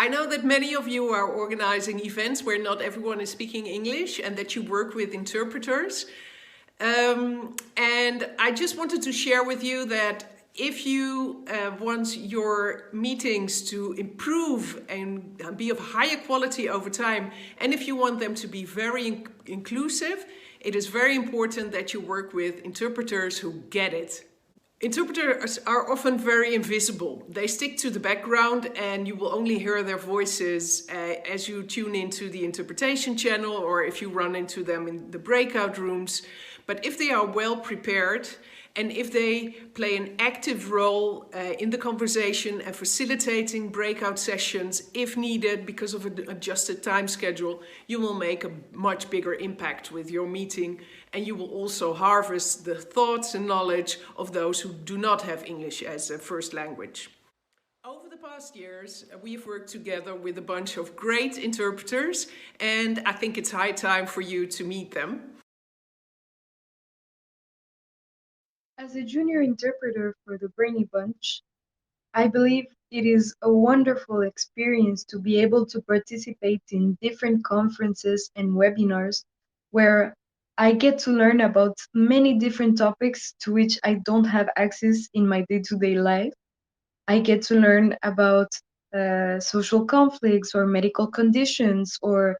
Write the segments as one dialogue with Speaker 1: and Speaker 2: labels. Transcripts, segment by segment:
Speaker 1: I know that many of you are organizing events where not everyone is speaking English and that you work with interpreters. And I just wanted to share with you that if you want your meetings to improve and be of higher quality over time, and if you want them to be very inclusive, it is very important that you work with interpreters who get it. Interpreters are often very invisible. They stick to the background and you will only hear their voices as you tune into the interpretation channel or if you run into them in the breakout rooms. But if they are well prepared and if they play an active role in the conversation and facilitating breakout sessions if needed because of an adjusted time schedule, you will make a much bigger impact with your meeting, and you will also harvest the thoughts and knowledge of those who do not have English as a first language. Over the past years, we've worked together with a bunch of great interpreters, and I think it's high time for you to meet them.
Speaker 2: As a junior interpreter for the Brainy Bunch, I believe it is a wonderful experience to be able to participate in different conferences and webinars where I get to learn about many different topics to which I don't have access in my day-to-day life. I get to learn about social conflicts or medical conditions or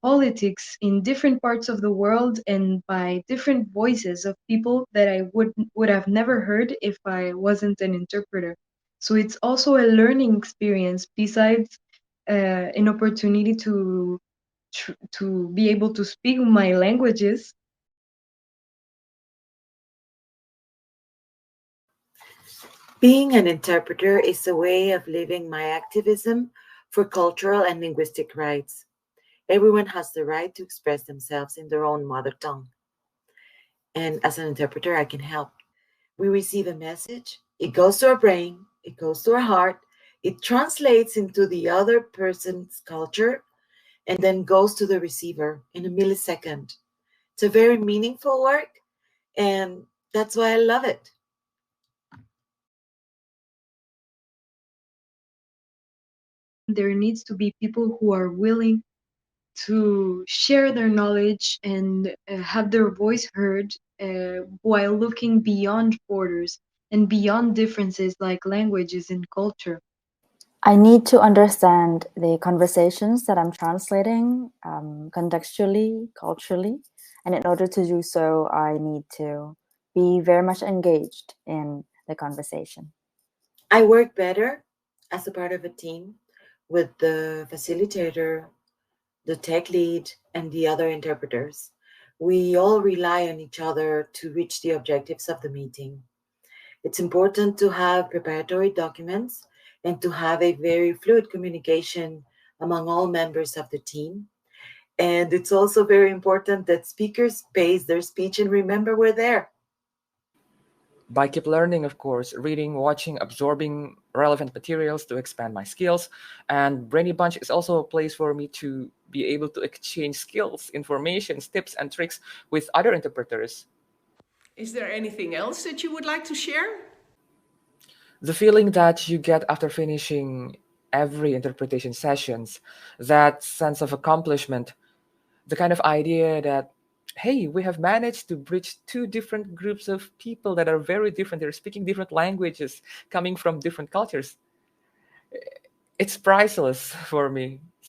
Speaker 2: politics in different parts of the world and by different voices of people that I would have never heard if I wasn't an interpreter. So it's also a learning experience besides an opportunity to be able to speak my languages.
Speaker 3: Being an interpreter is a way of living my activism for cultural and linguistic rights. Everyone has the right to express themselves in their own mother tongue. And as an interpreter, I can help. We receive a message, it goes to our brain, it goes to our heart, it translates into the other person's culture, and then goes to the receiver in a millisecond. It's a very meaningful work, and that's why I love it.
Speaker 2: There needs to be people who are willing to share their knowledge and have their voice heard while looking beyond borders and beyond differences like languages and culture.
Speaker 4: I need to understand the conversations that I'm translating contextually, culturally, and in order to do so, I need to be very much engaged in the conversation.
Speaker 3: I work better as a part of a team with the facilitator, the tech lead, and the other interpreters. We all rely on each other to reach the objectives of the meeting. It's important to have preparatory documents and to have a very fluid communication among all members of the team. And it's also very important that speakers pace their speech and remember we're there.
Speaker 5: By keep learning, of course, reading, watching, absorbing relevant materials to expand my skills. And Brainy Bunch is also a place for me to be able to exchange skills, information, tips, and tricks with other interpreters.
Speaker 1: Is there anything else that you would like to share?
Speaker 5: The feeling that you get after finishing every interpretation sessions, that sense of accomplishment, the kind of idea that, hey, we have managed to bridge two different groups of people that are very different. They're speaking different languages, coming from different cultures. It's priceless for me.